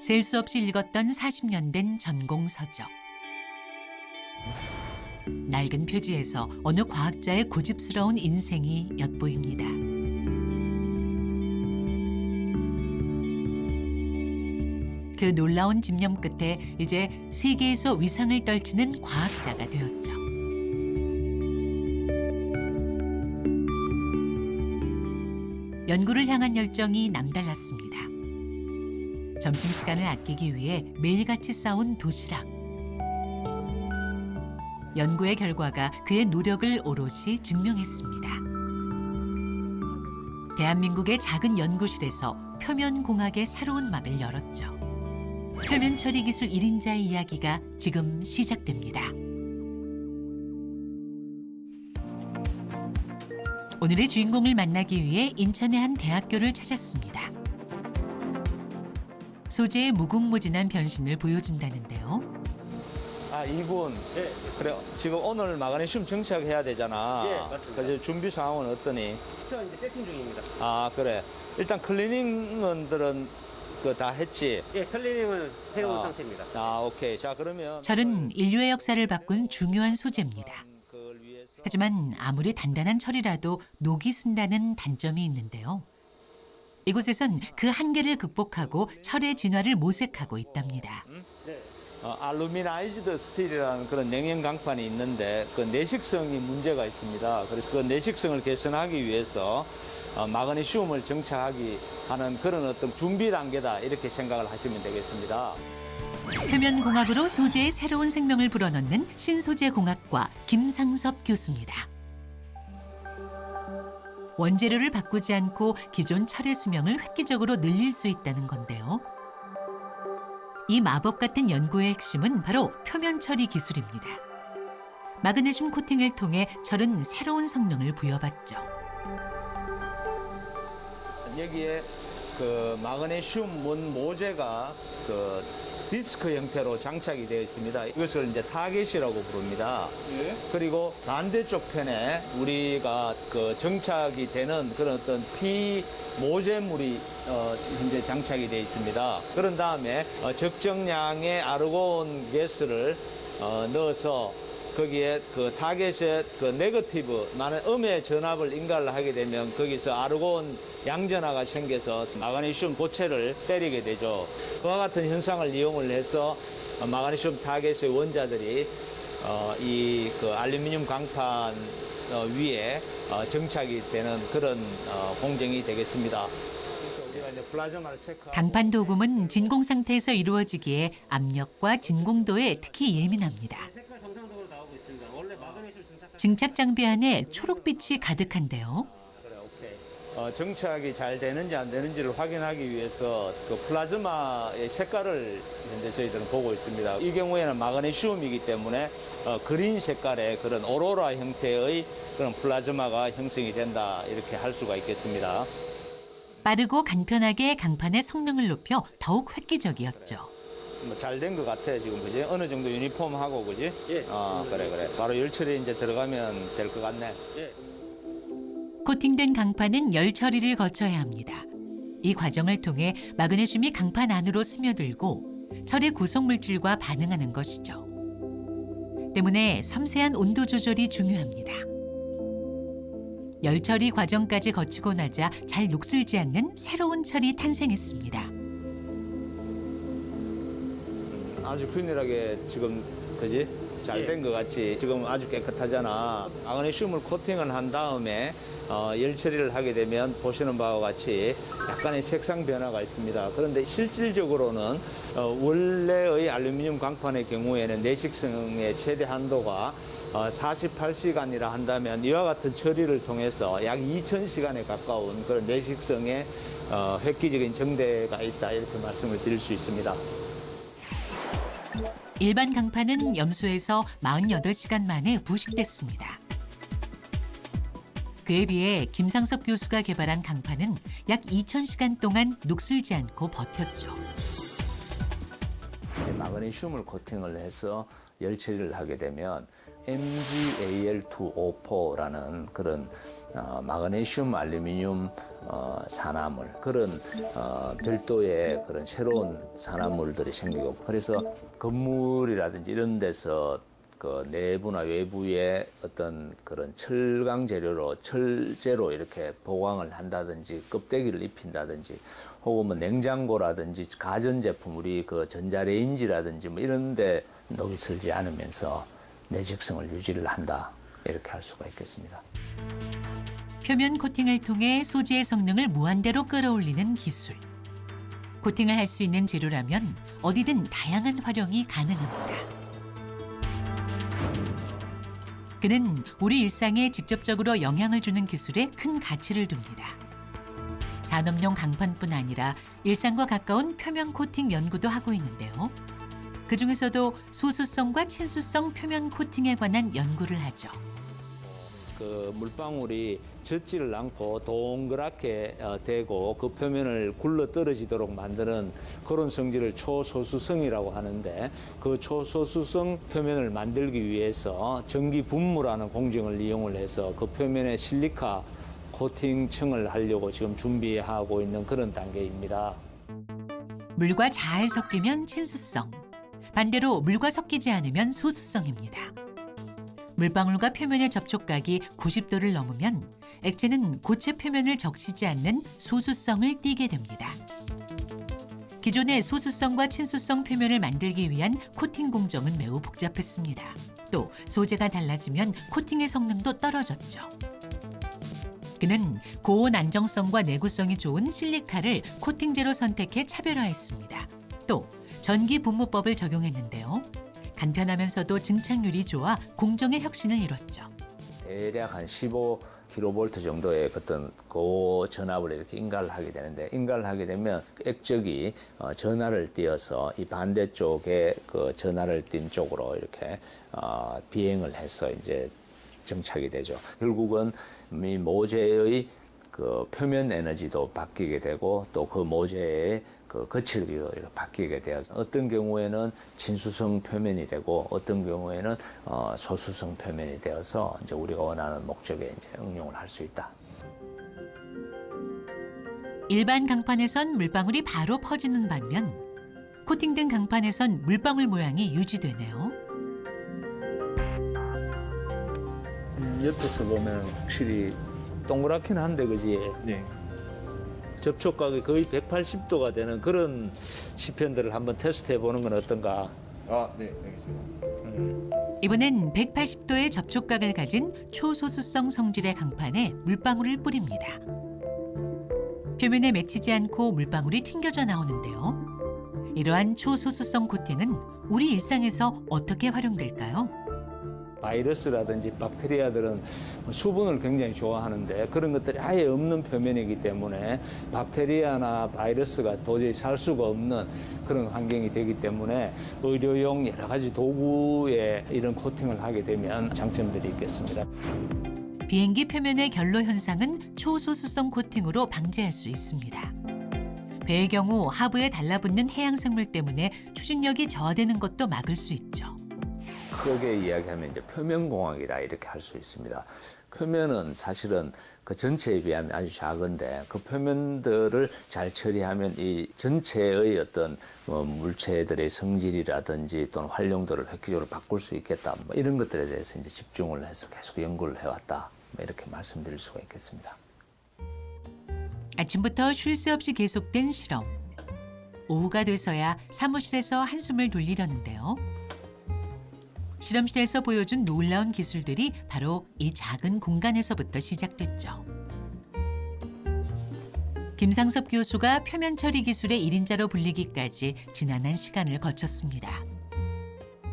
셀 수 없이 읽었던 40년 된 전공 서적. 낡은 표지에서 어느 과학자의 고집스러운 인생이 엿보입니다. 그 놀라운 집념 끝에 이제 세계에서 위상을 떨치는 과학자가 되었죠. 연구를 향한 열정이 남달랐습니다. 점심시간을 아끼기 위해 매일같이 싸운 도시락. 연구의 결과가 그의 노력을 오롯이 증명했습니다. 대한민국의 작은 연구실에서 표면공학의 새로운 막을 열었죠. 표면 처리 기술 1인자의 이야기가 지금 시작됩니다. 오늘의 주인공을 만나기 위해 인천의 한 대학교를 찾았습니다. 소재의 무궁무진한 변신을 보여준다는데요. 아, 이군. 네. 그래, 지금 오늘 마가네 시험 정착해야 되잖아. 예, 맞습니다. 그래서 준비 상황은 어떠니? 저 이제 세팅 중입니다. 아, 그래. 일단 클리닝들은 그 다 했지? 예, 클리닝은 해온 상태입니다. 아, 오케이. 자, 그러면 철은 인류의 역사를 바꾼 중요한 소재입니다. 그걸 위해서 하지만 아무리 단단한 철이라도 녹이 쓴다는 단점이 있는데요. 이곳에선 그 한계를 극복하고 철의 진화를 모색하고 있답니다. 네. 알루미나이즈드 스틸이라는 그런 냉연 강판이 있는데 그 내식성이 문제가 있습니다. 그래서 그 내식성을 개선하기 위해서 마그네슘을 정착하기 하는 그런 어떤 준비 단계다 이렇게 생각을 하시면 되겠습니다. 표면공학으로 소재에 새로운 생명을 불어넣는 신소재공학과 김상섭 교수입니다. 원재료를 바꾸지 않고 기존 철의 수명을 획기적으로 늘릴 수 있다는 건데요. 이 마법 같은 연구의 핵심은 바로 표면 처리 기술입니다. 마그네슘 코팅을 통해 철은 새로운 성능을 부여받죠. 여기에 그 마그네슘 원 모재가 그 디스크 형태로 장착이 되어 있습니다. 이것을 이제 타겟이라고 부릅니다. 예. 그리고 반대쪽 편에 우리가 그 정착이 되는 그런 어떤 피 모재물이 현재 장착이 되어 있습니다. 그런 다음에 적정량의 아르곤 가스를 넣어서 거기에 그 타겟의 그 네거티브, 많은 음의 전압을 인가를 하게 되면 거기서 아르곤 양전하가 생겨서 마그네슘 고체를 때리게 되죠. 그와 같은 현상을 이용을 해서 마그네슘 타겟의 원자들이 이 그 알루미늄 강판 위에 정착이 되는 그런 공정이 되겠습니다. 우리가 이제 플라즈마를 체크하고 강판 도금은 진공 상태에서 이루어지기에 압력과 진공도에 특히 예민합니다. 색깔 정상적으로 나오고 있습니다. 원래 마그네슘 증착 증착 장비 안에 초록빛이 가득한데요. 그래, 오케이. 정착이 잘 되는지 안 되는지를 확인하기 위해서 그 플라즈마의 색깔을 현재 저희들은 보고 있습니다. 이 경우에는 마그네슘이기 때문에 그린 색깔의 그런 오로라 형태의 그런 플라즈마가 형성이 된다 이렇게 할 수가 있겠습니다. 빠르고 간편하게 강판의 성능을 높여 더욱 획기적이었죠. 잘 된 것 같아 지금 그지? 어느 정도 유니폼하고 그지? 예. 그래. 바로 열처리 이제 들어가면 될 것 같네. 예. 코팅된 강판은 열 처리를 거쳐야 합니다. 이 과정을 통해 마그네슘이 강판 안으로 스며들고 철의 구성 물질과 반응하는 것이죠. 때문에 섬세한 온도 조절이 중요합니다. 열 처리 과정까지 거치고 나자 잘 녹슬지 않는 새로운 철이 탄생했습니다. 아주 균일하게 지금 그지? 잘 된 것 같이 지금 아주 깨끗하잖아. 마그네슘을 코팅을 한 다음에 열 처리를 하게 되면 보시는 바와 같이 약간의 색상 변화가 있습니다. 그런데 실질적으로는 원래의 알루미늄 강판의 경우에는 내식성의 최대 한도가 48시간이라 한다면 이와 같은 처리를 통해서 약 2000시간에 가까운 그런 내식성의 획기적인 정대가 있다 이렇게 말씀을 드릴 수 있습니다. 일반 강판은 염소에서 48시간 만에 부식됐습니다. 그에 비해 김상섭 교수가 개발한 강판은 약 2000시간 동안 녹슬지 않고 버텼죠. 마그네슘을 코팅을 해서 열 처리를 하게 되면 MgAl2O4라는 그런 마그네슘, 알루미늄 산화물 그런 별도의 그런 새로운 산화물들이 생기고 그래서 건물이라든지 이런 데서 그 내부나 외부에 어떤 그런 철강 재료로 철제로 이렇게 보강을 한다든지 껍데기를 입힌다든지 혹은 뭐 냉장고라든지 가전제품 우리 그 전자레인지라든지 뭐 이런 데 녹이 슬지 않으면서 내적성을 유지를 한다 이렇게 할 수가 있겠습니다. 표면 코팅을 통해 소재의 성능을 무한대로 끌어올리는 기술. 코팅을 할 수 있는 재료라면 어디든 다양한 활용이 가능합니다. 그는 우리 일상에 직접적으로 영향을 주는 기술에 큰 가치를 둡니다. 산업용 강판뿐 아니라 일상과 가까운 표면 코팅 연구도 하고 있는데요. 그중에서도 소수성과 친수성 표면 코팅에 관한 연구를 하죠. 그 물방울이 젖지를 않고 동그랗게 되고 그 표면을 굴러 떨어지도록 만드는 그런 성질을 초소수성이라고 하는데 그 초소수성 표면을 만들기 위해서 전기 분무라는 공정을 이용을 해서 그 표면에 실리카 코팅층을 하려고 지금 준비하고 있는 그런 단계입니다. 물과 잘 섞이면 친수성, 반대로 물과 섞이지 않으면 소수성입니다. 물방울과 표면의 접촉각이 90도를 넘으면 액체는 고체 표면을 적시지 않는 소수성을 띠게 됩니다. 기존의 소수성과 친수성 표면을 만들기 위한 코팅 공정은 매우 복잡했습니다. 또 소재가 달라지면 코팅의 성능도 떨어졌죠. 그는 고온 안정성과 내구성이 좋은 실리카를 코팅제로 선택해 차별화했습니다. 또 전기 분무법을 적용했는데요. 간편하면서도 증착률이 좋아 공정의 혁신을 이뤘죠. 대략 한 15kV 정도의 어떤 고전압을 이렇게 인가를 하게 되는데 인가를 하게 되면 액적이 전하를 띄어서 이 반대쪽에 그 전하를 띈 쪽으로 이렇게 비행을 해서 이제 정착이 되죠. 결국은 이 모재의 그 표면 에너지도 바뀌게 되고 또 그 모재의 그 거칠기도 이렇게 바뀌게 되어서 어떤 경우에는 친수성 표면이 되고 어떤 경우에는 소수성 표면이 되어서 이제 우리가 원하는 목적에 이제 응용을 할 수 있다. 일반 강판에선 물방울이 바로 퍼지는 반면 코팅된 강판에선 물방울 모양이 유지되네요. 옆에서 보면 확실히 동그랗긴 한데 그지? 네. 접촉각이 거의 180도가 되는 그런 시편들을 한번 테스트해 보는 건 어떤가? 네, 알겠습니다. 이번엔 180도의 접촉각을 가진 초소수성 성질의 강판에 물방울을 뿌립니다. 표면에 맺히지 않고 물방울이 튕겨져 나오는데요. 이러한 초소수성 코팅은 우리 일상에서 어떻게 활용될까요? 바이러스라든지 박테리아들은 수분을 굉장히 좋아하는데 그런 것들이 아예 없는 표면이기 때문에 박테리아나 바이러스가 도저히 살 수가 없는 그런 환경이 되기 때문에 의료용 여러 가지 도구에 이런 코팅을 하게 되면 장점들이 있겠습니다. 비행기 표면의 결로 현상은 초소수성 코팅으로 방지할 수 있습니다. 배의 경우 하부에 달라붙는 해양 생물 때문에 추진력이 저하되는 것도 막을 수 있죠. 크게 이야기하면 이제 표면공학이다 이렇게 할 수 있습니다. 표면은 사실은 그 전체에 비하면 아주 작은데 그 표면들을 잘 처리하면 이 전체의 어떤 물체들의 성질이라든지 또는 활용도를 획기적으로 바꿀 수 있겠다. 뭐 이런 것들에 대해서 이제 집중을 해서 계속 연구를 해왔다. 뭐 이렇게 말씀드릴 수가 있겠습니다. 아침부터 쉴 새 없이 계속된 실험. 오후가 돼서야 사무실에서 한숨을 돌리려는데요. 실험실에서 보여준 놀라운 기술들이 바로 이 작은 공간에서부터 시작됐죠. 김상섭 교수가 표면 처리 기술의 1인자로 불리기까지 지난한 시간을 거쳤습니다.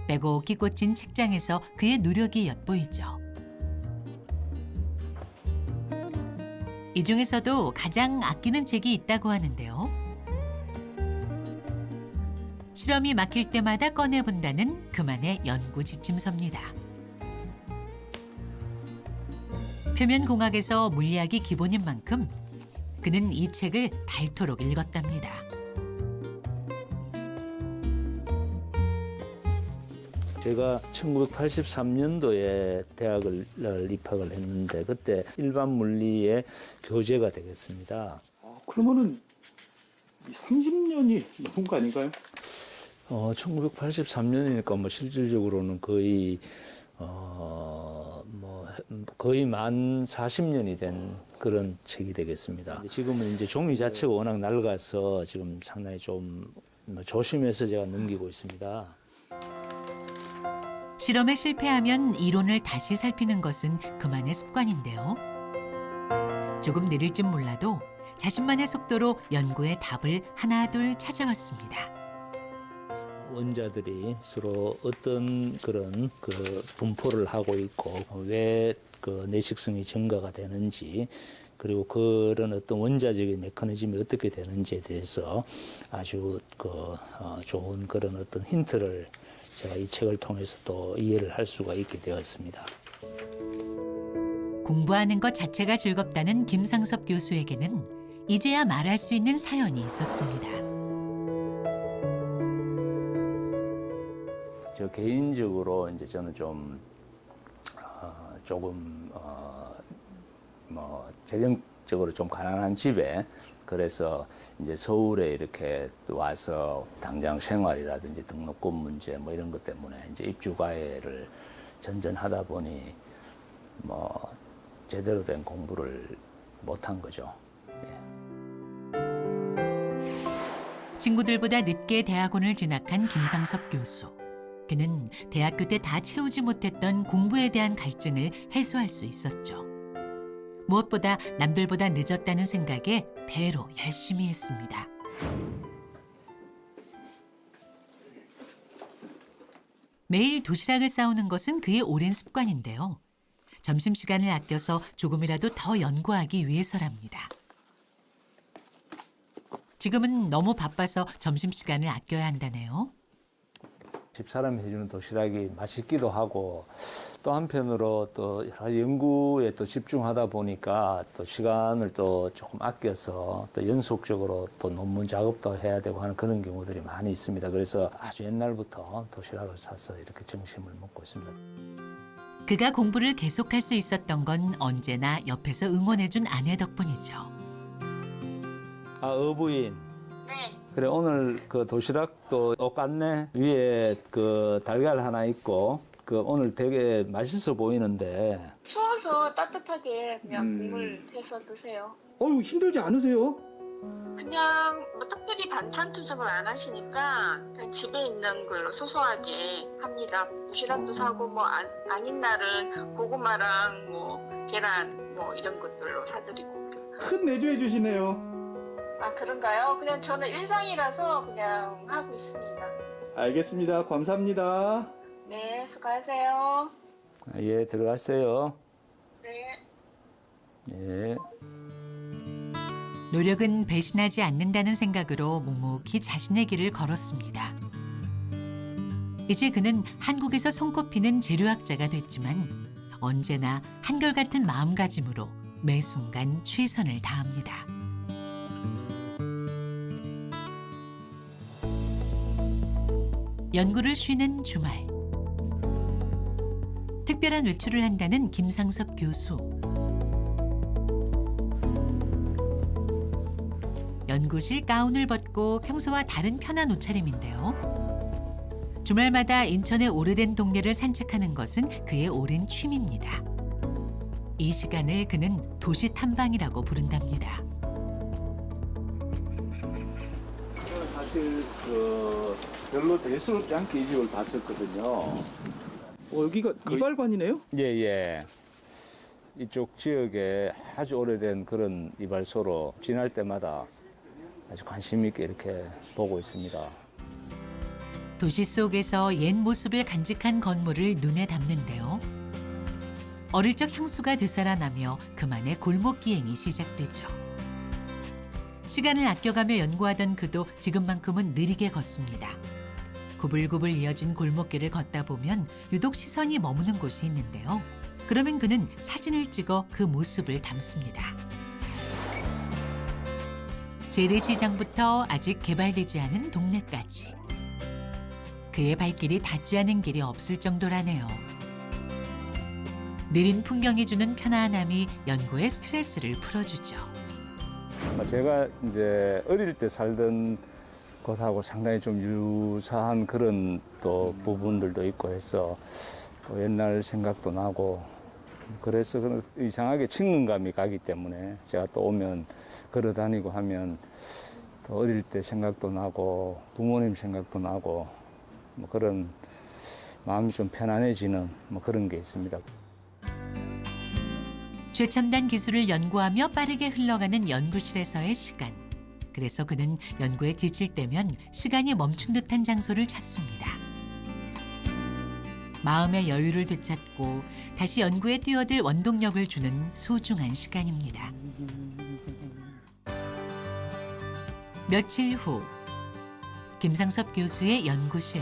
빼곡히 꽂힌 책장에서 그의 노력이 엿보이죠. 이 중에서도 가장 아끼는 책이 있다고 하는데요. 실험이 막힐 때마다 꺼내본다는 그만의 연구 지침서입니다. 표면공학에서 물리학이 기본인 만큼 그는 이 책을 닳도록 읽었답니다. 제가 1983년도에 대학을 입학을 했는데 그때 일반 물리의 교재가 되겠습니다. 그러면은 30년이 넘은 거 아닌가요? 1983년이니까 뭐 실질적으로는 거의 거의 만 40년이 된 그런 책이 되겠습니다. 지금은 이제 종이 자체가 워낙 낡아서 지금 상당히 좀 조심해서 제가 넘기고 있습니다. 실험에 실패하면 이론을 다시 살피는 것은 그만의 습관인데요. 조금 느릴진 몰라도 자신만의 속도로 연구의 답을 하나둘 찾아왔습니다. 원자들이 서로 어떤 그런 분포를 하고 있고 왜 그 내식성이 증가가 되는지 그리고 그런 어떤 원자적인 메커니즘이 어떻게 되는지에 대해서 아주 좋은 그런 어떤 힌트를 제가 이 책을 통해서 또 이해를 할 수가 있게 되었습니다. 공부하는 것 자체가 즐겁다는 김상섭 교수에게는 이제야 말할 수 있는 사연이 있었습니다. 저 개인적으로 이제 저는 재정적으로 좀 가난한 집에 그래서 이제 서울에 이렇게 와서 당장 생활이라든지 등록금 문제 뭐 이런 것 때문에 이제 입주 과외를 전전하다 보니 제대로 된 공부를 못한 거죠. 친구들보다 늦게 대학원을 진학한 김상섭 교수. 그는 대학교 때 다 채우지 못했던 공부에 대한 갈증을 해소할 수 있었죠. 무엇보다 남들보다 늦었다는 생각에 배로 열심히 했습니다. 매일 도시락을 싸우는 것은 그의 오랜 습관인데요. 점심시간을 아껴서 조금이라도 더 연구하기 위해서랍니다. 지금은 너무 바빠서 점심시간을 아껴야 한다네요. 집사람이 해주는 도시락이 맛있기도 하고 또 한편으로 또 여러 가지 연구에 또 집중하다 보니까 또 시간을 또 조금 아껴서 또 연속적으로 또 논문 작업도 해야 되고 하는 그런 경우들이 많이 있습니다. 그래서 아주 옛날부터 도시락을 사서 이렇게 점심을 먹고 있습니다. 그가 공부를 계속할 수 있었던 건 언제나 옆에서 응원해준 아내 덕분이죠. 어부인. 네. 그래 오늘 그 도시락도 똑같네. 위에 그 달걀 하나 있고 오늘 되게 맛있어 보이는데. 추워서 따뜻하게 그냥 국물 해서 드세요. 어유 힘들지 않으세요? 그냥 뭐 특별히 반찬 투정을 안 하시니까 그냥 집에 있는 걸로 소소하게 합니다. 도시락도 사고 뭐 아닌 날은 고구마랑 뭐 계란 뭐 이런 것들로 사드리고. 큰 내조해 주시네요. 아 그런가요? 그냥 저는 일상이라서 그냥 하고 있습니다. 알겠습니다. 감사합니다. 네, 수고하세요. 예, 들어가세요. 네. 예. 노력은 배신하지 않는다는 생각으로 묵묵히 자신의 길을 걸었습니다. 이제 그는 한국에서 손꼽히는 재료학자가 됐지만 언제나 한결같은 마음가짐으로 매 순간 최선을 다합니다. 연구를 쉬는 주말. 특별한 외출을 한다는 김상섭 교수. 연구실 가운을 벗고 평소와 다른 편한 옷차림인데요. 주말마다 인천의 오래된 동네를 산책하는 것은 그의 오랜 취미입니다. 이 시간을 그는 도시 탐방이라고 부른답니다. 사실 별로 대수롭지 않게 이 집을 봤었거든요. 여기가 이발관이네요? 예. 이쪽 지역에 아주 오래된 그런 이발소로 지날 때마다 아주 관심 있게 이렇게 보고 있습니다. 도시 속에서 옛 모습을 간직한 건물을 눈에 담는데요. 어릴 적 향수가 되살아나며 그만의 골목 기행이 시작되죠. 시간을 아껴가며 연구하던 그도 지금만큼은 느리게 걷습니다. 구불구불 이어진 골목길을 걷다 보면 유독 시선이 머무는 곳이 있는데요. 그러면 그는 사진을 찍어 그 모습을 담습니다. 재래시장부터 아직 개발되지 않은 동네까지. 그의 발길이 닿지 않은 길이 없을 정도라네요. 느린 풍경이 주는 편안함이 연구의 스트레스를 풀어주죠. 제가 이제 어릴 때 살던 것하고 상당히 좀 유사한 그런 또 부분들도 있고 해서 또 옛날 생각도 나고 그래서 이상하게 친근감이 가기 때문에 제가 또 오면 걸어 다니고 하면 또 어릴 때 생각도 나고 부모님 생각도 나고 뭐 그런 마음이 좀 편안해지는 뭐 그런 게 있습니다. 최첨단 기술을 연구하며 빠르게 흘러가는 연구실에서의 시간. 그래서 그는 연구에 지칠 때면 시간이 멈춘 듯한 장소를 찾습니다. 마음의 여유를 되찾고 다시 연구에 뛰어들 원동력을 주는 소중한 시간입니다. 며칠 후 김상섭 교수의 연구실.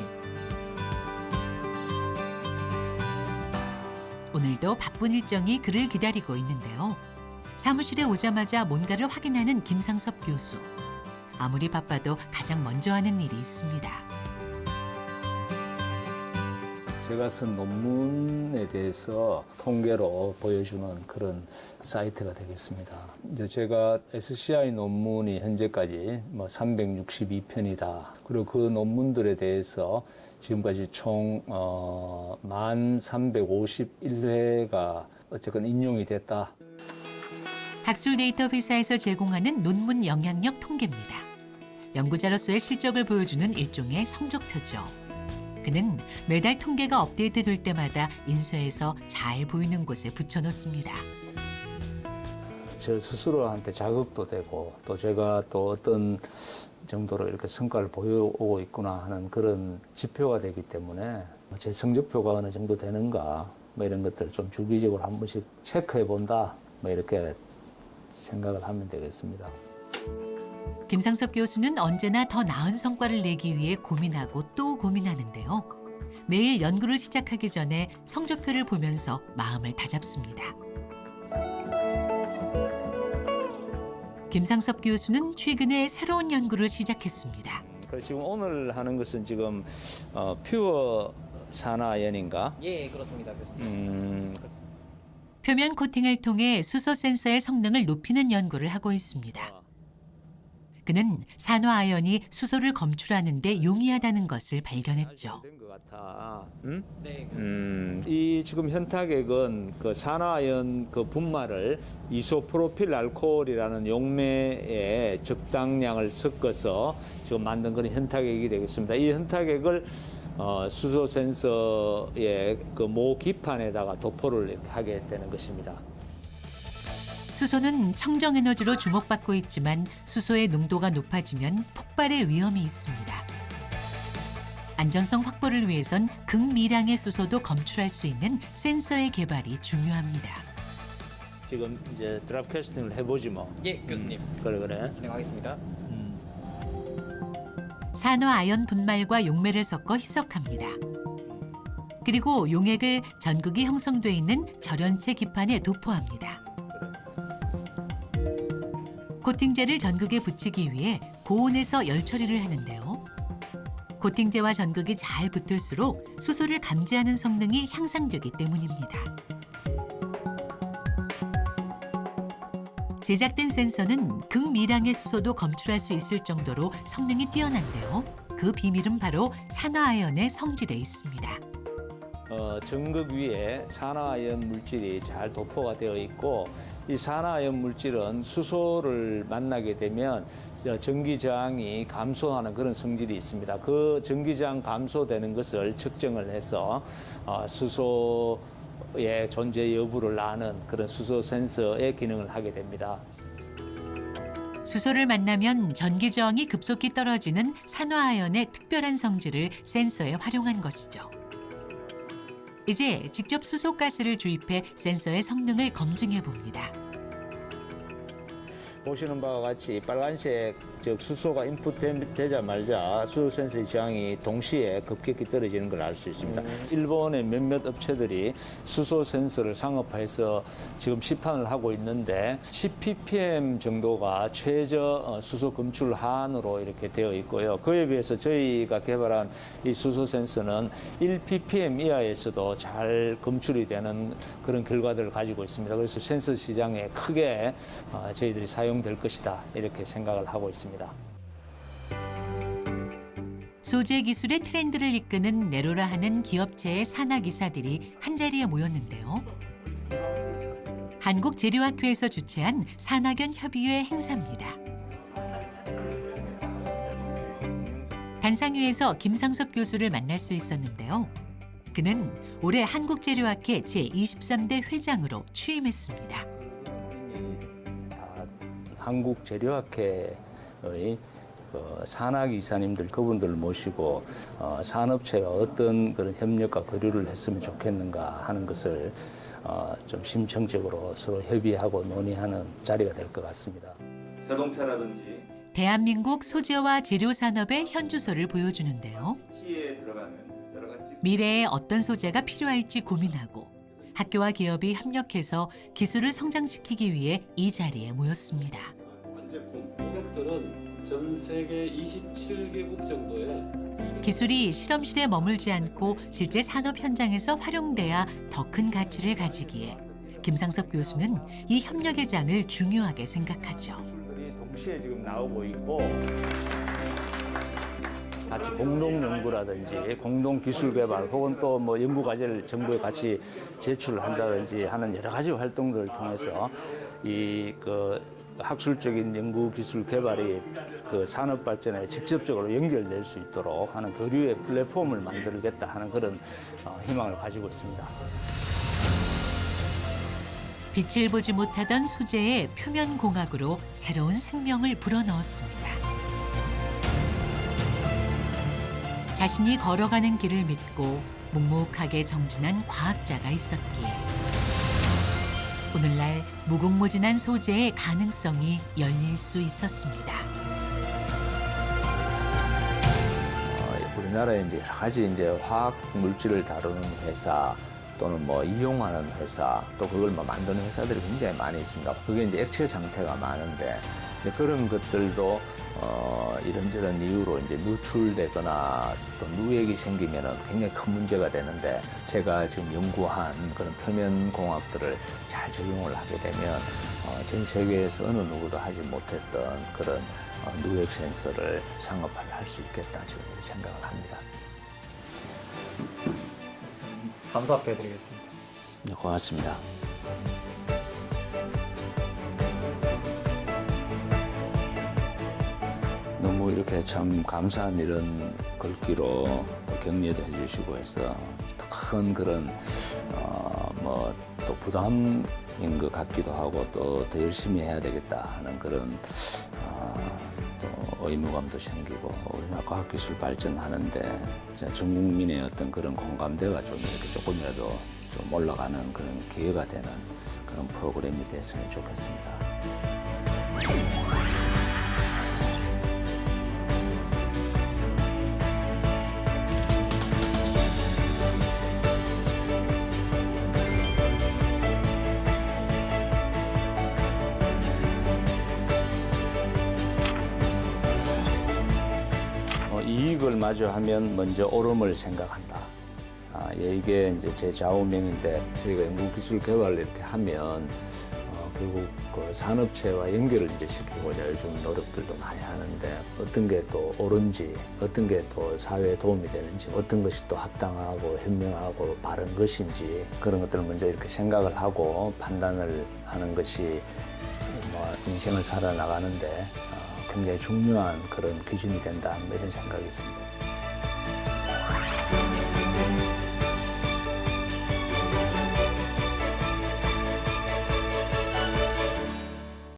오늘도 바쁜 일정이 그를 기다리고 있는데요. 사무실에 오자마자 뭔가를 확인하는 김상섭 교수. 아무리 바빠도 가장 먼저 하는 일이 있습니다. 제가 쓴 논문에 대해서 통계로 보여주는 그런 사이트가 되겠습니다. 이제 제가 SCI 논문이 현재까지 362편이다. 그리고 그 논문들에 대해서 지금까지 총 1351회가 어쨌건 인용이 됐다. 학술 데이터 회사에서 제공하는 논문 영향력 통계입니다. 연구자로서의 실적을 보여주는 일종의 성적표죠. 그는 매달 통계가 업데이트될 때마다 인쇄해서 잘 보이는 곳에 붙여놓습니다. 저 스스로한테 자극도 되고 또 제가 또 어떤 정도로 이렇게 성과를 보여오고 있구나 하는 그런 지표가 되기 때문에 제 성적표가 어느 정도 되는가 뭐 이런 것들을 좀 주기적으로 한 번씩 체크해 본다 뭐 이렇게 생각을 하면 되겠습니다. 김상섭 교수는 언제나 더 나은 성과를 내기 위해 고민하고 또 고민하는데요. 매일 연구를 시작하기 전에 성적표를 보면서 마음을 다잡습니다. 김상섭 교수는 최근에 새로운 연구를 시작했습니다. 지금 오늘 하는 것은 지금 퓨어 산화연인가? 예, 그렇습니다, 교수님. 표면 코팅을 통해 수소 센서의 성능을 높이는 연구를 하고 있습니다. 그는 산화아연이 수소를 검출하는 데 용이하다는 것을 발견했죠. 된 것 같아. 네, 이 지금 현타객은 그 산화아연 그 분말을 이소프로필 알코올이라는 용매에 적당량을 섞어서 지금 만든 그런 현타객이 되겠습니다. 이 현타객을 수소 센서의 그 모 기판에다가 도포를 이렇게 하게 되는 것입니다. 수소는 청정 에너지로 주목받고 있지만 수소의 농도가 높아지면 폭발의 위험이 있습니다. 안전성 확보를 위해선 극미량의 수소도 검출할 수 있는 센서의 개발이 중요합니다. 지금 이제 드랍 캐스팅을 해보지 뭐. 예, 교수님. 그래. 진행하겠습니다. 산화아연 분말과 용매를 섞어 희석합니다. 그리고 용액을 전극이 형성돼 있는 절연체 기판에 도포합니다. 코팅제를 전극에 붙이기 위해 고온에서 열 처리를 하는데요. 코팅제와 전극이 잘 붙을수록 수소를 감지하는 성능이 향상되기 때문입니다. 제작된 센서는 극미량의 수소도 검출할 수 있을 정도로 성능이 뛰어난데요. 그 비밀은 바로 산화아연의 성질에 있습니다. 전극 위에 산화아연 물질이 잘 도포가 되어 있고 이 산화아연 물질은 수소를 만나게 되면 전기 저항이 감소하는 그런 성질이 있습니다. 그 전기 저항 감소되는 것을 측정을 해서 수소의 존재 여부를 아는 그런 수소 센서의 기능을 하게 됩니다. 수소를 만나면 전기 저항이 급속히 떨어지는 산화아연의 특별한 성질을 센서에 활용한 것이죠. 이제 직접 수소가스를 주입해 센서의 성능을 검증해 봅니다. 보시는 바와 같이 빨간색 즉 수소가 인풋되자마자 수소 센서의 저항이 동시에 급격히 떨어지는 걸 알 수 있습니다. 일본의 몇몇 업체들이 수소 센서를 상업화해서 지금 시판을 하고 있는데 10ppm 정도가 최저 수소 검출 한으로 이렇게 되어 있고요. 그에 비해서 저희가 개발한 이 수소 센서는 1ppm 이하에서도 잘 검출이 되는 그런 결과들을 가지고 있습니다. 그래서 센서 시장에 크게 저희들이 사용될 것이다 이렇게 생각을 하고 있습니다. 소재 기술의 트렌드를 이끄는 네로라 하는 기업체의 산하기사들이 한자리에 모였는데요. 한국재료학회에서 주최한 산학연 협의회 행사입니다. 단상위에서 김상섭 교수를 만날 수 있었는데요. 그는 올해 한국재료학회 제23대 회장으로 취임했습니다. 한국재료학회의 산학 이사님들 그분들을 모시고 산업체가 어떤 그런 협력과 교류를 했으면 좋겠는가 하는 것을 좀 심층적으로 서로 협의하고 논의하는 자리가 될 것 같습니다. 자동차라든지 대한민국 소재와 재료 산업의 현주소를 보여주는데요. 키에 들어가는 여러 가지 미래에 어떤 소재가 필요할지 고민하고 학교와 기업이 협력해서 기술을 성장시키기 위해 이 자리에 모였습니다. 고객들은 전 세계 27개국 정도의 기술이 실험실에 머물지 않고 실제 산업 현장에서 활용돼야 더 큰 가치를 가지기에 김상섭 교수는 이 협력의 장을 중요하게 생각하죠. 기술들이 동시에 지금 나오고 있고 같이 공동 연구라든지 공동 기술 개발 혹은 또 뭐 연구 과제를 정부에 같이 제출을 한다든지 하는 여러 가지 활동들을 통해서 이 학술적인 연구 기술 개발이 그 산업 발전에 직접적으로 연결될 수 있도록 하는 교류의 플랫폼을 만들겠다 하는 그런 희망을 가지고 있습니다. 빛을 보지 못하던 소재의 표면 공학으로 새로운 생명을 불어넣었습니다. 자신이 걸어가는 길을 믿고 묵묵하게 정진한 과학자가 있었기에 오늘날 무궁무진한 소재의 가능성이 열릴 수 있었습니다. 우리나라에 이제 여러 가지 이제 화학 물질을 다루는 회사 또는 뭐 이용하는 회사 또 그걸 뭐 만드는 회사들이 굉장히 많이 있습니다. 그게 이제 액체 상태가 많은데 이제 그런 것들도 이런저런 이유로 이제 누출되거나 또 누액이 생기면은 굉장히 큰 문제가 되는데 제가 지금 연구한 그런 표면 공학들을 잘 적용을 하게 되면 전 세계에서 어느 누구도 하지 못했던 그런 누액 센서를 상업화할 수 있겠다 지금 생각을 합니다. 감사드리겠습니다. 네, 고맙습니다. 너무 이렇게 참 감사한 이런 글귀로 격려도 해주시고 해서 더 큰 그런 뭐 또 부담인 것 같기도 하고 또 더 열심히 해야 되겠다 하는 그런 또 의무감도 생기고 우리나라 과학기술 발전하는데 전 국민의 어떤 그런 공감대가 좀 이렇게 조금이라도 좀 올라가는 그런 기회가 되는 그런 프로그램이 됐으면 좋겠습니다. 이익을 마저 하면 먼저 옳음을 생각한다. 이게 이제 제 좌우명인데 저희가 연구기술 개발을 이렇게 하면 결국 그 산업체와 연결을 이제 시키고자 요즘 노력들도 많이 하는데 어떤 게 또 옳은지, 어떤 게 또 사회에 도움이 되는지, 어떤 것이 또 합당하고 현명하고 바른 것인지 그런 것들을 먼저 이렇게 생각을 하고 판단을 하는 것이 뭐 인생을 살아나가는데 굉장히 중요한 그런 기준이 된다 이런 생각이 있습니다.